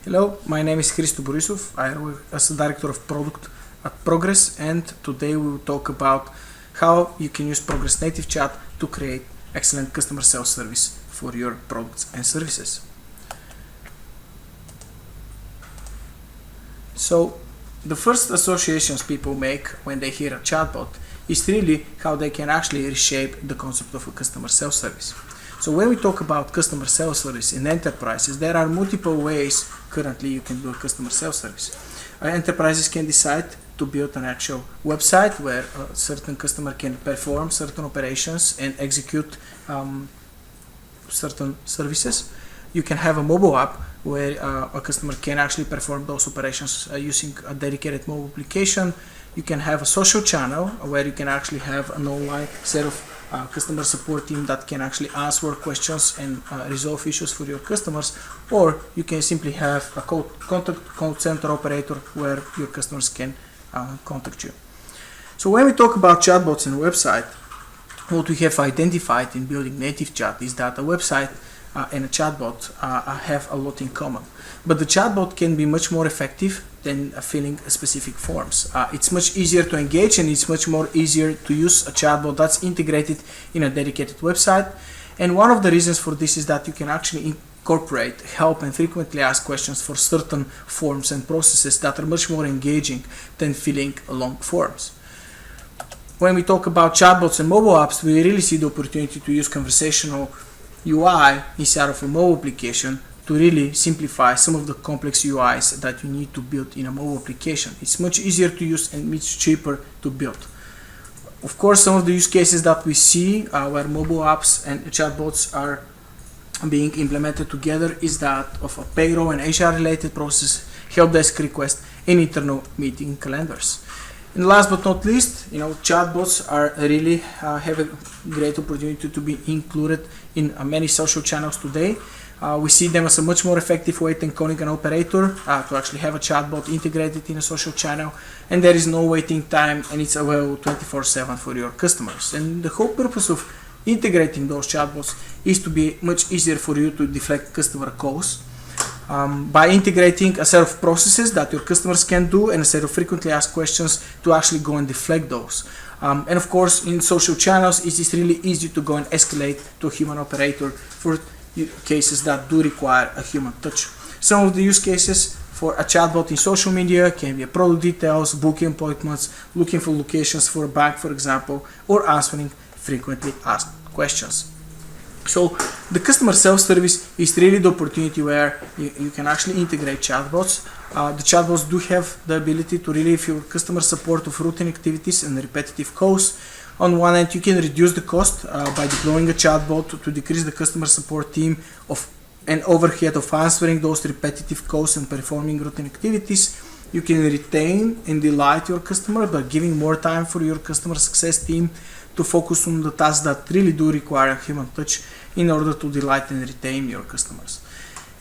Hello, my name is Hristo Borisov. I work as the Director of Product at Progress, and today we will talk about how you can use Progress NativeChat to create excellent customer self-service for your products and services. So, the first associations people make when they hear a chatbot is really how they can actually reshape the concept of a customer self-service. So when we talk about customer self-service in enterprises, there are multiple ways currently you can do a customer self-service. Enterprises can decide to build an actual website where a certain customer can perform certain operations and execute certain services. You can have a mobile app where a customer can actually perform those operations using a dedicated mobile application. You can have a social channel where you can actually have an online set of customer support team that can actually answer questions and resolve issues for your customers, or you can simply have a contact center operator where your customers can contact you. So when we talk about chatbots in a website, what we have identified in building NativeChat is that a website and a chatbot have a lot in common. But the chatbot can be much more effective than filling specific forms. It's much easier to engage, and it's much more easier to use a chatbot that's integrated in a dedicated website. And one of the reasons for this is that you can actually incorporate help and frequently asked questions for certain forms and processes that are much more engaging than filling long forms. When we talk about chatbots and mobile apps, we really see the opportunity to use conversational UI inside of a mobile application to really simplify some of the complex UIs that you need to build in a mobile application. It's much easier to use and much cheaper to build. Of course, some of the use cases that we see where mobile apps and chatbots are being implemented together is that of a payroll and HR related process, help desk request, and internal meeting calendars. And last but not least, chatbots are really have a great opportunity to be included in many social channels today. We see them as a much more effective way than calling an operator to actually have a chatbot integrated in a social channel, and there is no waiting time, and it's available 24/7 for your customers. And the whole purpose of integrating those chatbots is to be much easier for you to deflect customer calls. By integrating a set of processes that your customers can do and a set of frequently asked questions to actually go and deflect those. And of course, in social channels, it is really easy to go and escalate to a human operator for cases that do require a human touch. Some of the use cases for a chatbot in social media can be product details, booking appointments, looking for locations for a bank, for example, or answering frequently asked questions. So the customer self-service is really the opportunity where you can actually integrate chatbots. The chatbots do have the ability to relieve your customer support of routine activities and repetitive calls. On one end, you can reduce the cost by deploying a chatbot to decrease the customer support team of an overhead of answering those repetitive calls and performing routine activities. You can retain and delight your customer by giving more time for your customer success team to focus on the tasks that really do require a human touch in order to delight and retain your customers.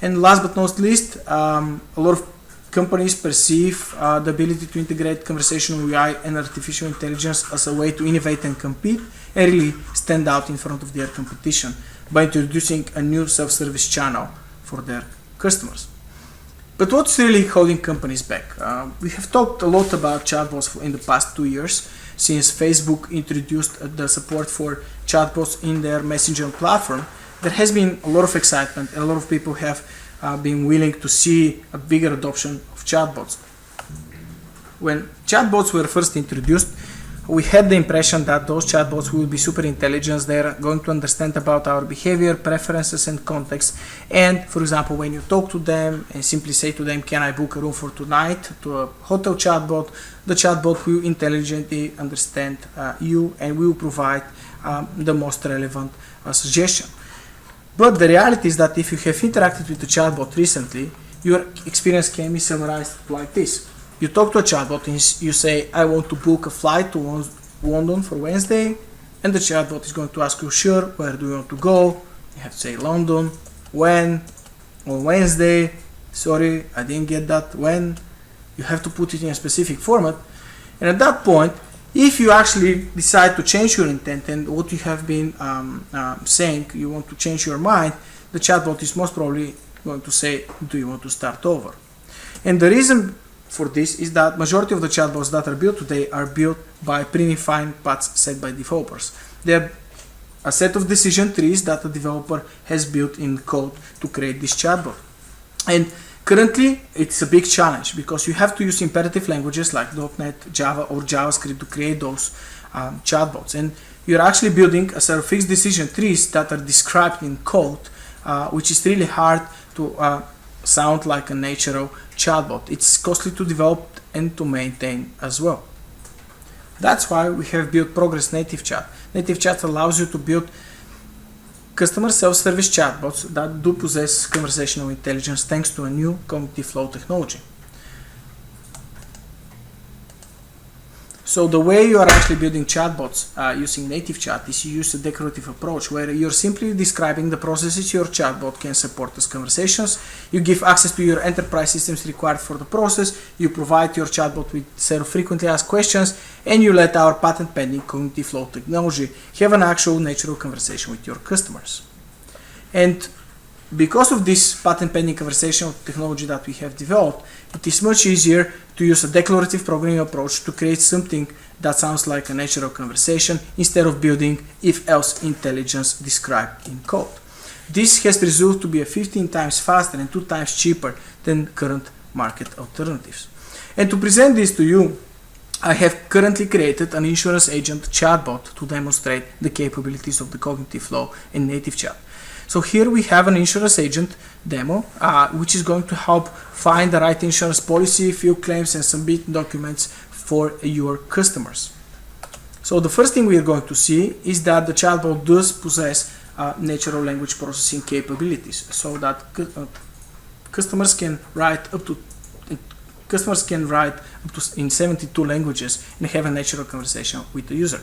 And last but not least, a lot of companies perceive the ability to integrate conversational UI and artificial intelligence as a way to innovate and compete and really stand out in front of their competition by introducing a new self-service channel for their customers. But what's really holding companies back? We have talked a lot about chatbots in the past 2 years since Facebook introduced the support for chatbots in their messenger platform. There has been a lot of excitement, and a lot of people have been willing to see a bigger adoption of chatbots. When chatbots were first introduced, we had the impression that those chatbots will be super intelligent. They're going to understand about our behavior, preferences, and context. And for example, when you talk to them and simply say to them, "Can I book a room for tonight?" to a hotel chatbot, the chatbot will intelligently understand you and will provide the most relevant suggestion. But the reality is that if you have interacted with the chatbot recently, your experience can be summarized like this. You talk to a chatbot and you say, "I want to book a flight to London for Wednesday," and the chatbot is going to ask you, "Sure, where do you want to go?" You have to say London, when, on Wednesday, sorry, I didn't get that, when. You have to put it in a specific format, and at that point, if you actually decide to change your intent and what you have been saying, you want to change your mind, the chatbot is most probably going to say, do you want to start over? And the reason for this is that majority of the chatbots that are built today are built by predefined paths set by developers. They're a set of decision trees that the developer has built in code to create this chatbot. And currently, it's a big challenge because you have to use imperative languages like .NET, Java, or JavaScript to create those chatbots. And you're actually building a set of fixed decision trees that are described in code, which is really hard to sound like a natural chatbot. It's costly to develop and to maintain as well. That's why we have built Progress NativeChat. NativeChat allows you to build customer self-service chatbots that do possess conversational intelligence thanks to a new CognitiveFlow technology. So the way you are actually building chatbots using NativeChat is you use a declarative approach where you're simply describing the processes your chatbot can support as conversations. You give access to your enterprise systems required for the process. You provide your chatbot with a set of frequently asked questions, and you let our patent-pending CognitiveFlow technology have an actual natural conversation with your customers. And because of this patent-pending conversational technology that we have developed, it is much easier to use a declarative programming approach to create something that sounds like a natural conversation instead of building if-else intelligence described in code. This has resulted to be 15 times faster and 2 times cheaper than current market alternatives. And to present this to you, I have currently created an insurance agent chatbot to demonstrate the capabilities of the CognitiveFlow and NativeChat. So here we have an insurance agent demo, which is going to help find the right insurance policy, fill claims, and submit documents for your customers. So the first thing we are going to see is that the chatbot does possess natural language processing capabilities, so that customers can write up to in 72 languages and have a natural conversation with the user.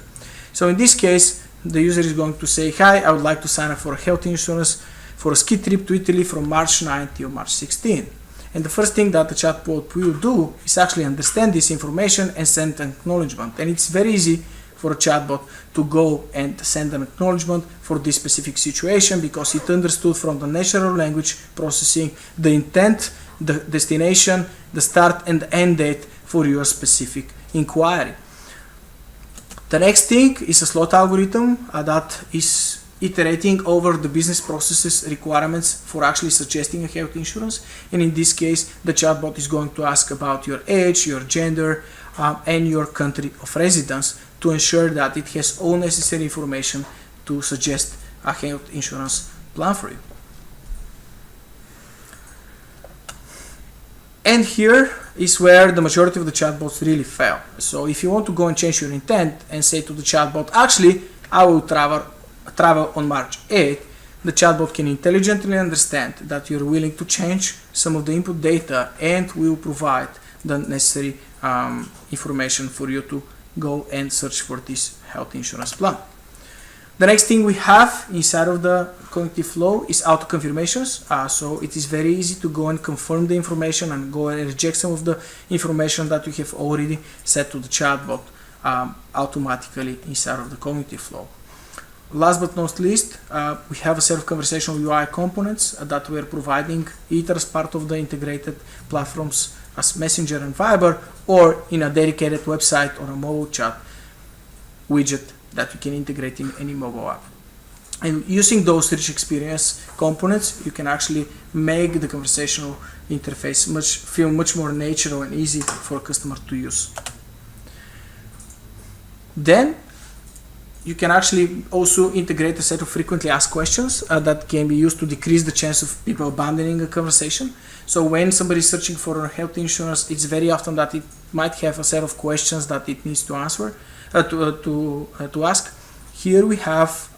So in this case, the user is going to say, hi, I would like to sign up for health insurance for a ski trip to Italy from March 9 till March 16. And the first thing that the chatbot will do is actually understand this information and send an acknowledgement. And it's very easy for a chatbot to go and send an acknowledgement for this specific situation because it understood from the natural language processing the intent, the destination, the start and the end date for your specific inquiry. The next thing is a slot algorithm that is iterating over the business processes requirements for actually suggesting a health insurance. And in this case, the chatbot is going to ask about your age, your gender, and your country of residence to ensure that it has all necessary information to suggest a health insurance plan for you. And here is where the majority of the chatbots really fail. So if you want to go and change your intent and say to the chatbot, actually, I will travel on March 8th, the chatbot can intelligently understand that you're willing to change some of the input data and will provide the necessary information for you to go and search for this health insurance plan. The next thing we have inside of the CognitiveFlow is auto confirmations. So it is very easy to go and confirm the information and go and reject some of the information that you have already set to the chatbot automatically inside of the CognitiveFlow. Last but not least, we have a set of conversational UI components that we're providing either as part of the integrated platforms as Messenger and Viber or in a dedicated website or a mobile chat widget that you can integrate in any mobile app. And using those rich experience components, you can actually make the conversational interface feel much more natural and easy for a customer to use. Then you can actually also integrate a set of frequently asked questions that can be used to decrease the chance of people abandoning a conversation. So when somebody is searching for health insurance, it's very often that it might have a set of questions that it needs to answer, to ask. Here we have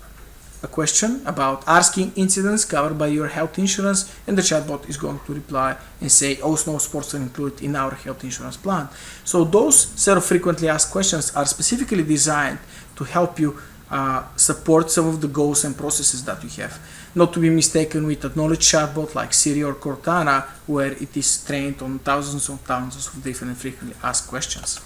a question about asking incidents covered by your health insurance, and the chatbot is going to reply and say, oh, snow sports are included in our health insurance plan. So those set of frequently asked questions are specifically designed to help you support some of the goals and processes that you have. Not to be mistaken with a knowledge chatbot like Siri or Cortana, where it is trained on thousands of different frequently asked questions.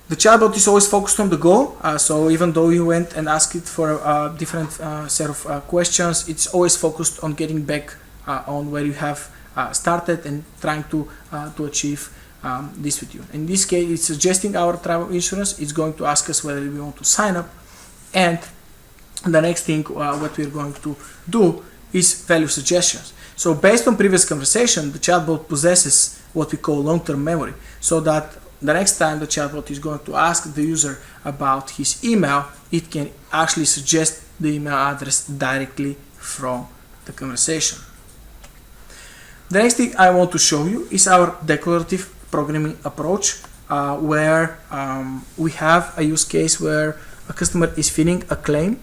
The chatbot is always focused on the goal, so even though you went and asked it for a different set of questions, it's always focused on getting back on where you have started and trying to achieve this with you. In this case, it's suggesting our travel insurance. It's going to ask us whether we want to sign up, and the next thing what we're going to do is value suggestions. So based on previous conversation, the chatbot possesses what we call long-term memory, so that the next time the chatbot is going to ask the user about his email, it can actually suggest the email address directly from the conversation. The next thing I want to show you is our declarative programming approach, where we have a use case where a customer is filling a claim,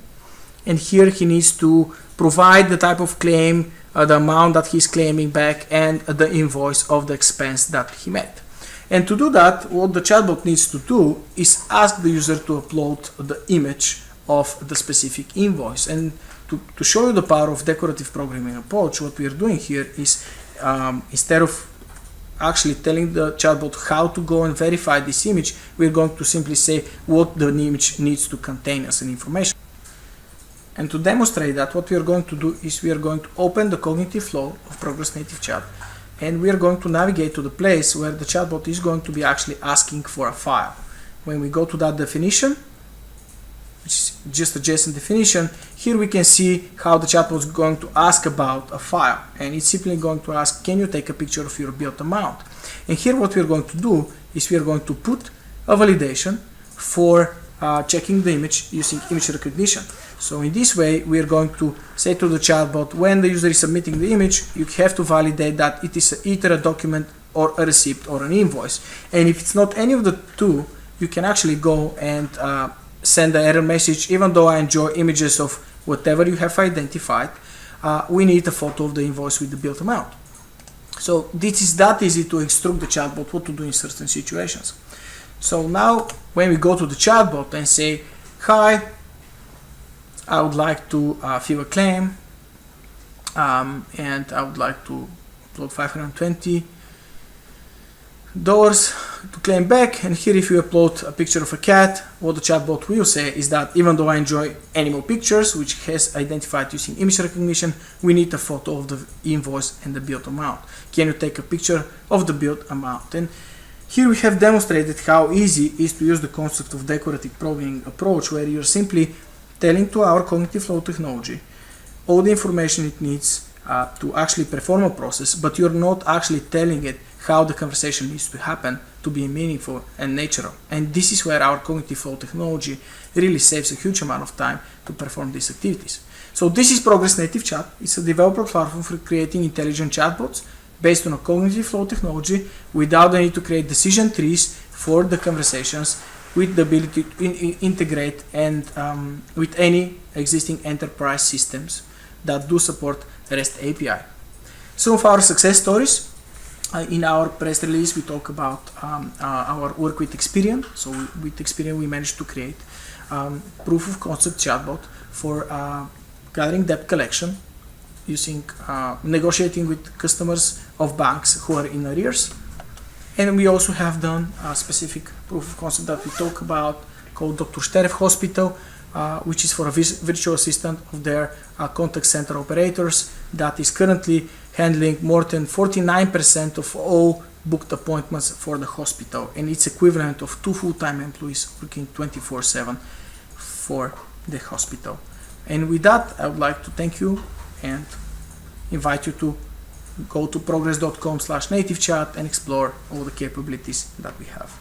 and here he needs to provide the type of claim, the amount that he's claiming back, and the invoice of the expense that he made. And to do that, what the chatbot needs to do is ask the user to upload the image of the specific invoice. And to show you the power of declarative programming approach, what we are doing here is instead of actually telling the chatbot how to go and verify this image, we're going to simply say what the image needs to contain as an information. And to demonstrate that, what we are going to do is we are going to open the CognitiveFlow of Progress NativeChat, and we are going to navigate to the place where the chatbot is going to be actually asking for a file. When we go to that definition, which is just a JSON definition, here we can see how the chatbot is going to ask about a file, and it's simply going to ask, can you take a picture of your billed amount? And here what we're going to do is we are going to put a validation for checking the image using image recognition. So in this way, we are going to say to the chatbot, when the user is submitting the image, you have to validate that it is either a document or a receipt or an invoice. And if it's not any of the two, you can actually go and send an error message. Even though I enjoy images of whatever you have identified, we need a photo of the invoice with the billed amount. So this is that easy to instruct the chatbot what to do in certain situations. So now when we go to the chatbot and say, hi, I would like to fill a claim, and I would like to upload $520 to claim back, and here if you upload a picture of a cat, what the chatbot will say is that even though I enjoy animal pictures, which has identified using image recognition, we need a photo of the invoice and the billed amount. Can you take a picture of the billed amount? And here we have demonstrated how easy it is to use the concept of declarative programming approach, where you're simply telling to our CognitiveFlow technology all the information it needs to actually perform a process, but you're not actually telling it how the conversation needs to happen to be meaningful and natural. And this is where our CognitiveFlow technology really saves a huge amount of time to perform these activities. So this is Progress NativeChat. It's a developer platform for creating intelligent chatbots based on a CognitiveFlow technology without the need to create decision trees for the conversations, with the ability to integrate and with any existing enterprise systems that do support REST API. Some of our success stories in our press release, we talk about our work with Experian. So with Experian, we managed to create proof of concept chatbot for gathering debt collection using negotiating with customers of banks who are in arrears. And we also have done a specific proof of concept that we talk about called Dr. Sterev Hospital, which is for a virtual assistant of their contact center operators that is currently handling more than 49% of all booked appointments for the hospital. And it's equivalent of 2 full-time employees working 24/7 for the hospital. And with that, I would like to thank you and invite you to go to progress.com/nativechat and explore all the capabilities that we have.